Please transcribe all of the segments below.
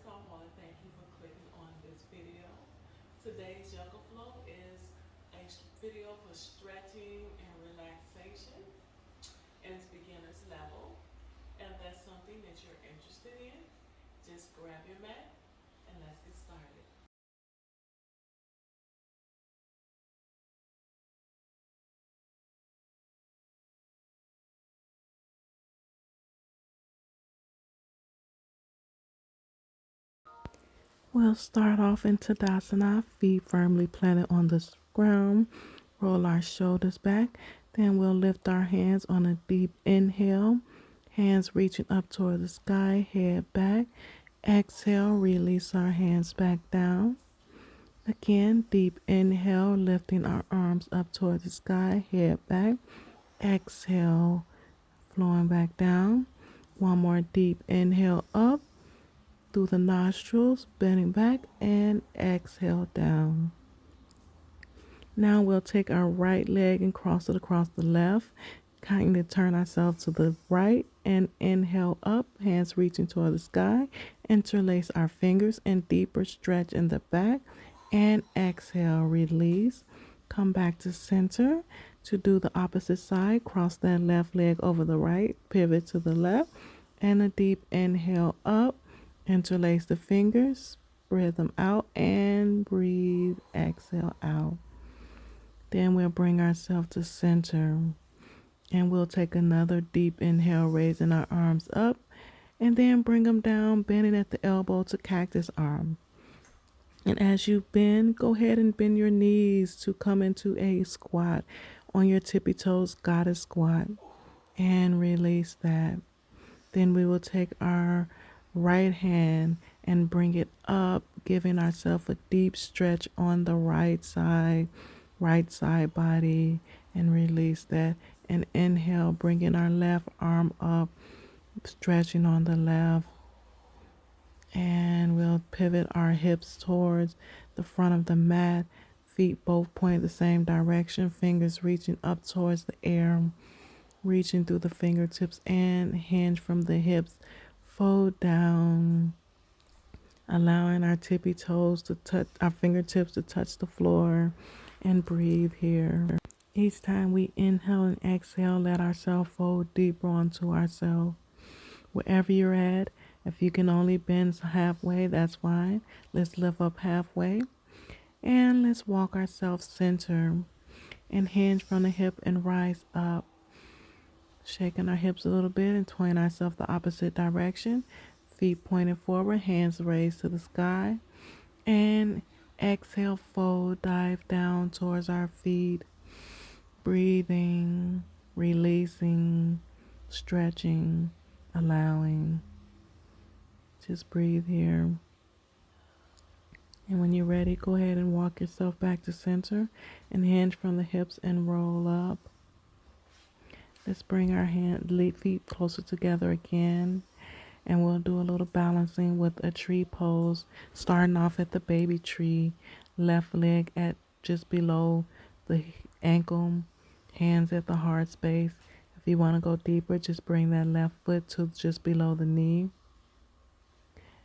I want to thank you for clicking on this video. Today's yoga flow is a video for stretching and relaxation, and it's beginner's level. And if that's something that you're interested in, just grab your mat and let's get started. We'll start off in Tadasana, feet firmly planted on the ground. Roll our shoulders back. Then we'll lift our hands on a deep inhale. Hands reaching up toward the sky, head back. Exhale, release our hands back down. Again, deep inhale, lifting our arms up toward the sky, head back. Exhale, flowing back down. One more deep inhale up through the nostrils, bending back, and exhale down. Now we'll take our right leg and cross it across the left. Kindly turn ourselves to the right and inhale up, hands reaching toward the sky. Interlace our fingers and deeper stretch in the back. And exhale, release. Come back to center. To do the opposite side, cross that left leg over the right, pivot to the left, and a deep inhale up. Interlace the fingers, spread them out, and breathe. Exhale out. Then we'll bring ourselves to center. And we'll take another deep inhale, raising our arms up. And then bring them down, bending at the elbow to cactus arm. And as you bend, go ahead and bend your knees to come into a squat. On your tippy toes, goddess squat. And release that. Then we will take our right hand and bring it up, giving ourselves a deep stretch on the right side body, and release that. And inhale, bringing our left arm up, stretching on the left. And we'll pivot our hips towards the front of the mat, feet both point the same direction, fingers reaching up towards the air, reaching through the fingertips and hinge from the hips. Fold down, allowing our tippy toes to touch, our fingertips to touch the floor, and breathe here. Each time we inhale and exhale, let ourselves fold deeper onto ourselves. Wherever you're at, if you can only bend halfway, that's fine. Let's lift up halfway. And let's walk ourselves center and hinge from the hip and rise up. Shaking our hips a little bit and twirling ourselves the opposite direction. Feet pointing forward, hands raised to the sky. And exhale, fold, dive down towards our feet. Breathing, releasing, stretching, allowing. Just breathe here. And when you're ready, go ahead and walk yourself back to center and hinge from the hips and roll up. Let's bring our feet closer together again. And we'll do a little balancing with a tree pose, starting off at the baby tree, left leg at just below the ankle, hands at the heart space. If you want to go deeper, just bring that left foot to just below the knee.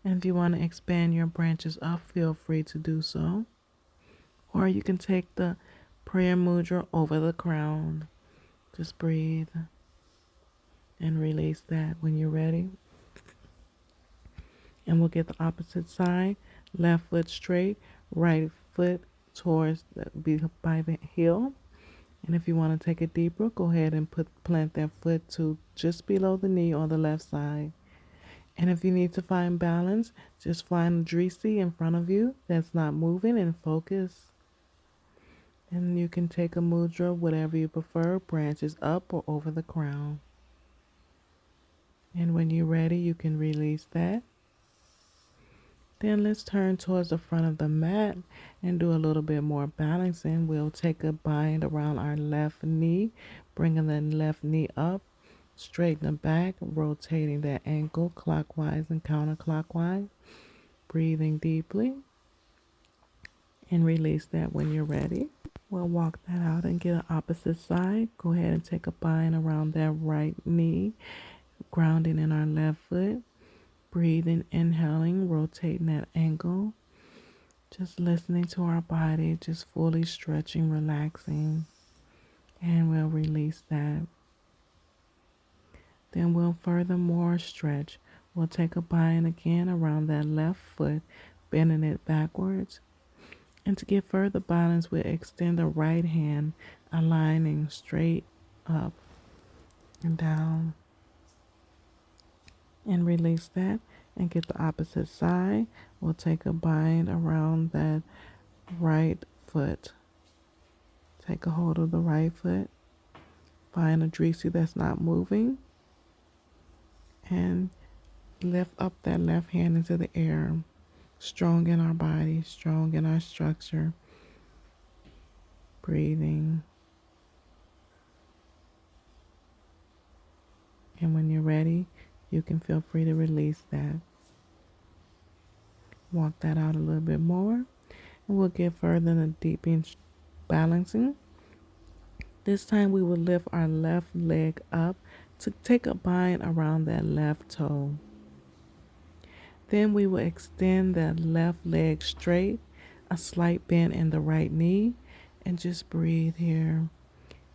And if you want to expand your branches up, feel free to do so. Or you can take the prayer mudra over the crown. Just breathe and release that when you're ready. And we'll get the opposite side. Left foot straight, right foot towards by the heel. And if you want to take it deeper, go ahead and plant that foot to just below the knee on the left side. And if you need to find balance, just find a drisi in front of you that's not moving and focus. And you can take a mudra, whatever you prefer, branches up or over the crown. And when you're ready, you can release that. Then let's turn towards the front of the mat and do a little bit more balancing. We'll take a bind around our left knee, bringing the left knee up, straighten the back, rotating that ankle clockwise and counterclockwise. Breathing deeply and release that when you're ready. We'll walk that out and get an opposite side. Go ahead and take a bind around that right knee, grounding in our left foot. breathing, inhaling, rotating that ankle. Just listening to our body, just fully stretching, relaxing. And we'll release that. Then we'll furthermore stretch. We'll take a bind again around that left foot, bending it backwards. And to get further balance, we'll extend the right hand, aligning straight up and down. And release that and get the opposite side. We'll take a bind around that right foot. Take a hold of the right foot. Find a adresi that's not moving. And lift up that left hand into the air. Strong in our body, strong in our structure. Breathing. And when you're ready, you can feel free to release that. Walk that out a little bit more. And we'll get further in the deep bench balancing. This time we will lift our left leg up to take a bind around that left toe. Then we will extend that left leg straight, a slight bend in the right knee, and just breathe here.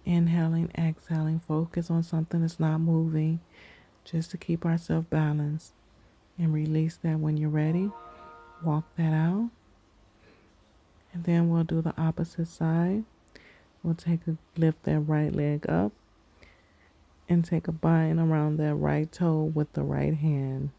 Inhaling, exhaling, focus on something that's not moving, just to keep ourselves balanced. And release that when you're ready. Walk that out. And then we'll do the opposite side. We'll lift that right leg up and take a bind around that right toe with the right hand.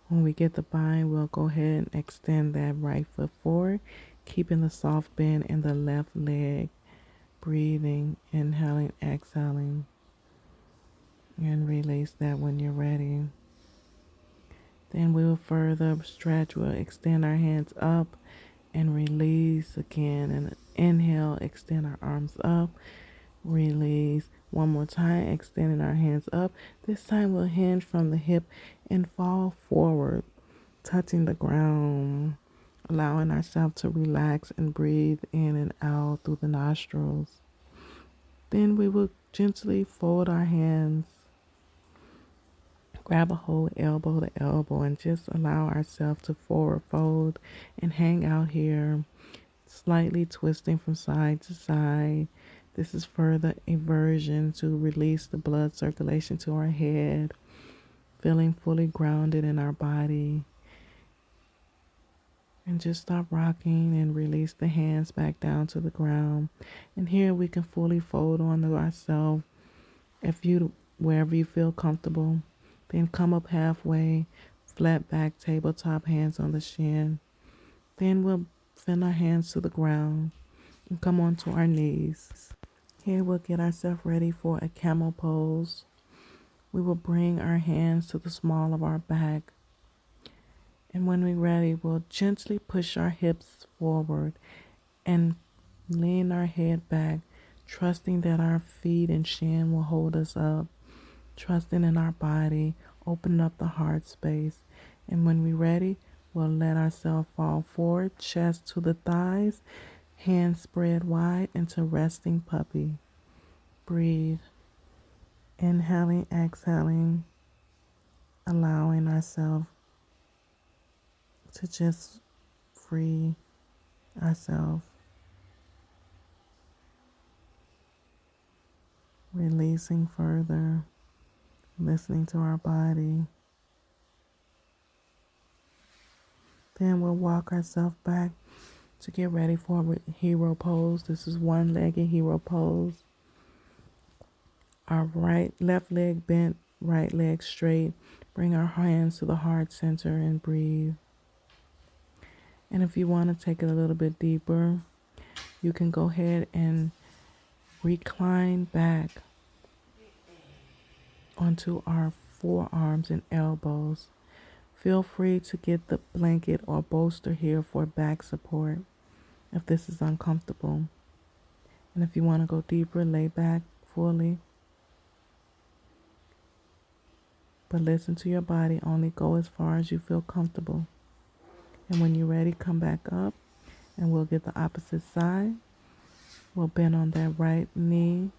When we get the bind, we'll go ahead and extend that right foot forward, keeping the soft bend in the left leg. Breathing, inhaling, exhaling. And release that when you're ready. Then we'll further stretch. We'll extend our hands up and release again. And inhale, extend our arms up. Release. One more time, extending our hands up. This time we'll hinge from the hip and fall forward, touching the ground, allowing ourselves to relax and breathe in and out through the nostrils. Then we will gently fold our hands, grab a hold elbow to elbow, and just allow ourselves to forward fold and hang out here, slightly twisting from side to side. This is further inversion to release the blood circulation to our head, feeling fully grounded in our body. And just stop rocking and release the hands back down to the ground. And here we can fully fold onto ourselves wherever you feel comfortable. Then come up halfway, flat back, tabletop, hands on the shin. Then we'll bend our hands to the ground and come onto our knees. Here we'll get ourselves ready for a camel pose. We will bring our hands to the small of our back. And when we're ready, we'll gently push our hips forward and lean our head back, trusting that our feet and shin will hold us up, trusting in our body, open up the heart space. And when we're ready, we'll let ourselves fall forward, chest to the thighs, hands spread wide into resting puppy. Breathe. Inhaling, exhaling, allowing ourselves to just free ourselves. Releasing further, listening to our body. Then we'll walk ourselves back to get ready for a hero pose. This is one-legged hero pose. Our left leg bent, right leg straight. Bring our hands to the heart center and breathe. And if you want to take it a little bit deeper, you can go ahead and recline back onto our forearms and elbows. Feel free to get the blanket or bolster here for back support if this is uncomfortable. And if you want to go deeper, lay back fully. But listen to your body. Only go as far as you feel comfortable. And when you're ready, come back up and we'll get the opposite side. We'll bend on that right knee.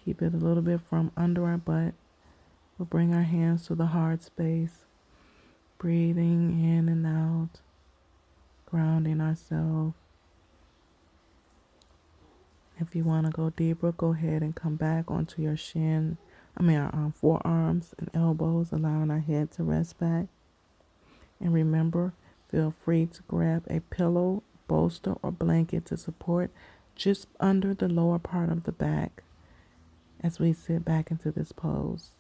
Keep it a little bit from under our butt. We'll bring our hands to the hard space, breathing in and out, grounding ourselves. If you want to go deeper, go ahead and come back onto your our forearms and elbows, allowing our head to rest back. And remember, feel free to grab a pillow, bolster, or blanket to support just under the lower part of the back as we sit back into this pose.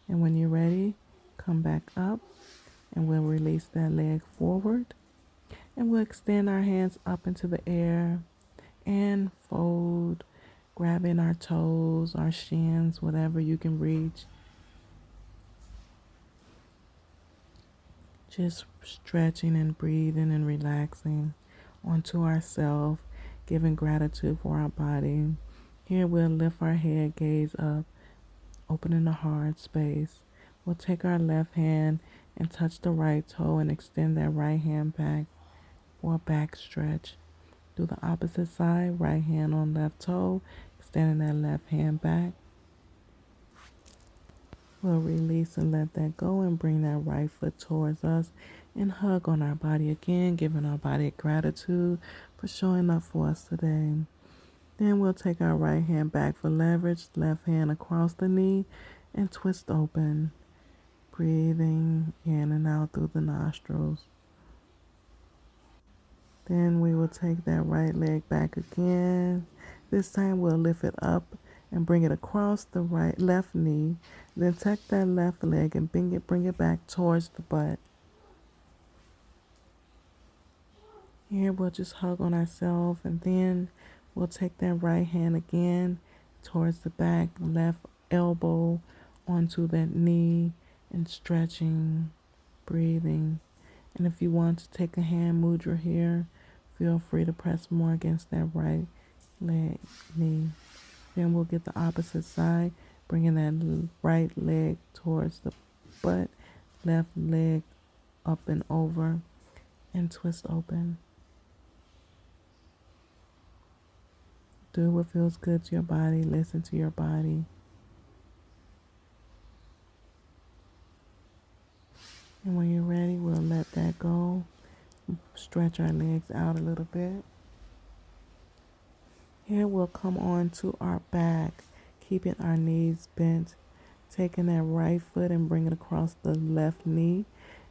And when you're ready, come back up and we'll release that leg forward. And we'll extend our hands up into the air and fold, grabbing our toes, our shins, whatever you can reach. Just stretching and breathing and relaxing onto ourselves, giving gratitude for our body. Here we'll lift our head, gaze up, opening the hard space. We'll take our left hand and touch the right toe and extend that right hand back for a back stretch. Do the opposite side, right hand on left toe, extending that left hand back. We'll release and let that go and bring that right foot towards us and hug on our body again, giving our body gratitude for showing up for us today. Then we'll take our right hand back for leverage, left hand across the knee and twist open, breathing in and out through the nostrils. Then we will take that right leg back again. This time we'll lift it up and bring it across the left knee. Then take that left leg and bring it back towards the butt. Here we'll just hug on ourselves, and then we'll take that right hand again towards the back, left elbow onto that knee and stretching, breathing. And if you want to take a hand mudra here, feel free to press more against that right knee. Then we'll get the opposite side, bringing that right leg towards the butt, left leg up and over, and twist open. Do what feels good to your body. Listen to your body. And when you're ready, we'll let that go. Stretch our legs out a little bit. Here we'll come on to our back, keeping our knees bent, taking that right foot and bring it across the left knee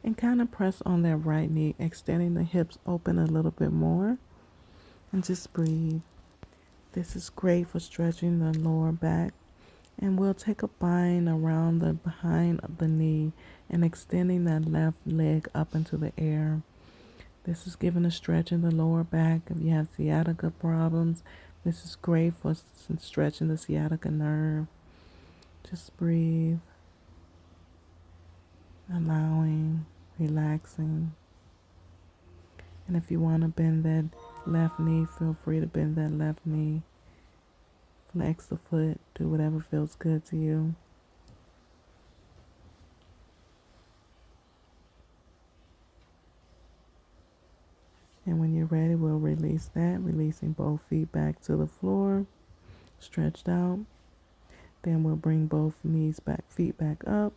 and kind of press on that right knee, extending the hips open a little bit more, and just breathe. This is great for stretching the lower back. And we'll take a bind around the behind of the knee and extending that left leg up into the air. This is giving a stretch in the lower back. If you have sciatica problems, this is great for stretching the sciatica nerve. Just breathe, allowing, relaxing. And if you want to bend that left knee, feel free to bend that left knee. Flex the foot, do whatever feels good to you. And when you're ready, we'll release that, releasing both feet back to the floor, stretched out. Then we'll bring both feet back up.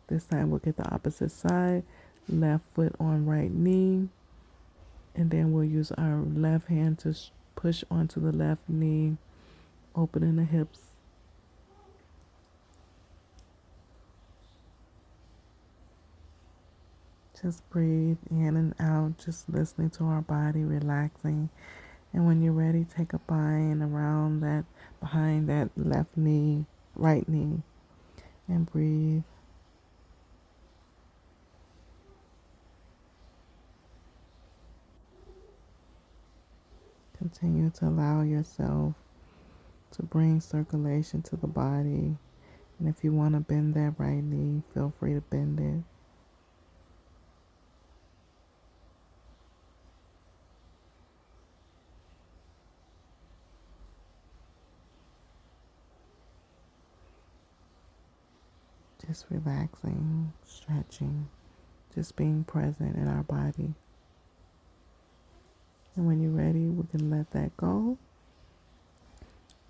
This time we'll get the opposite side, left foot on right knee. And then we'll use our left hand to push onto the left knee, opening the hips. Just breathe in and out, just listening to our body, relaxing. And when you're ready, take a bind around that, behind that left knee, right knee, and breathe. Continue to allow yourself to bring circulation to the body. And if you want to bend that right knee, feel free to bend it. Just relaxing, stretching, just being present in our body. And when you're ready, we can let that go.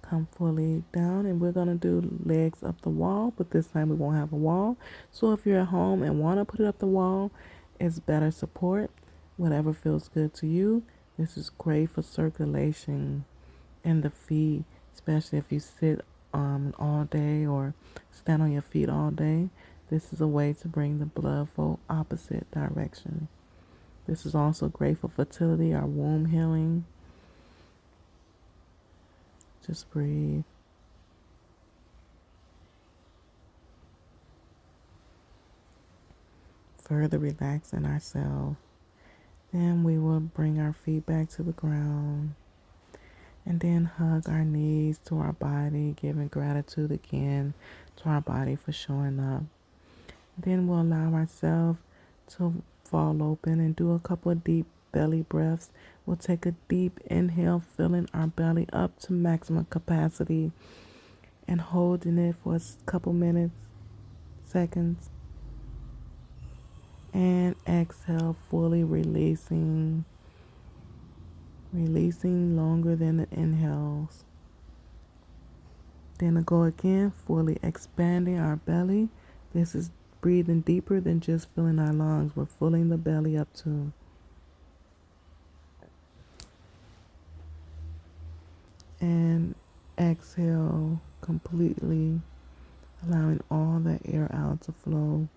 Come fully down, and we're going to do legs up the wall, but this time we won't have a wall. So if you're at home and want to put it up the wall, it's better support, whatever feels good to you. This is great for circulation in the feet, especially if you sit all day or stand on your feet all day. This is a way to bring the blood flow opposite direction. This is also great for fertility or womb healing. Just breathe. Further relaxing ourselves. Then we will bring our feet back to the ground. And then hug our knees to our body, giving gratitude again to our body for showing up. Then we'll allow ourselves to fall open and do a couple of deep belly breaths. We'll take a deep inhale, filling our belly up to maximum capacity and holding it for a couple minutes, seconds. And exhale, fully releasing longer than the inhales. Then to go again, fully expanding our belly. This is breathing deeper than just filling our lungs. We're filling the belly up too. And exhale completely, allowing all that air out to flow.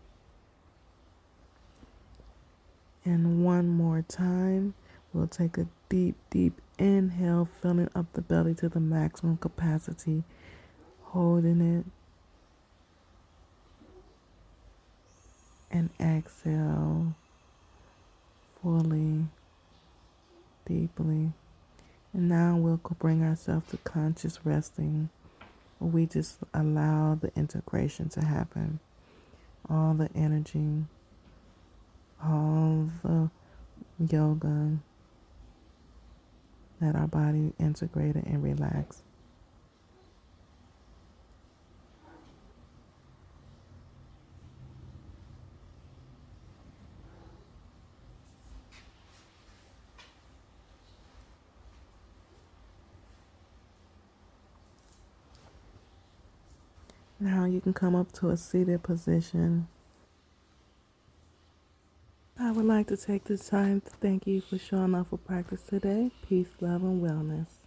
And one more time, we'll take a deep, deep inhale, filling up the belly to the maximum capacity, holding it. And exhale fully, deeply. And now we'll bring ourselves to conscious resting, where we just allow the integration to happen. All the energy, all the yoga, let our body integrate and relax. Now you can come up to a seated position. I would like to take this time to thank you for showing up for practice today. Peace, love, and wellness.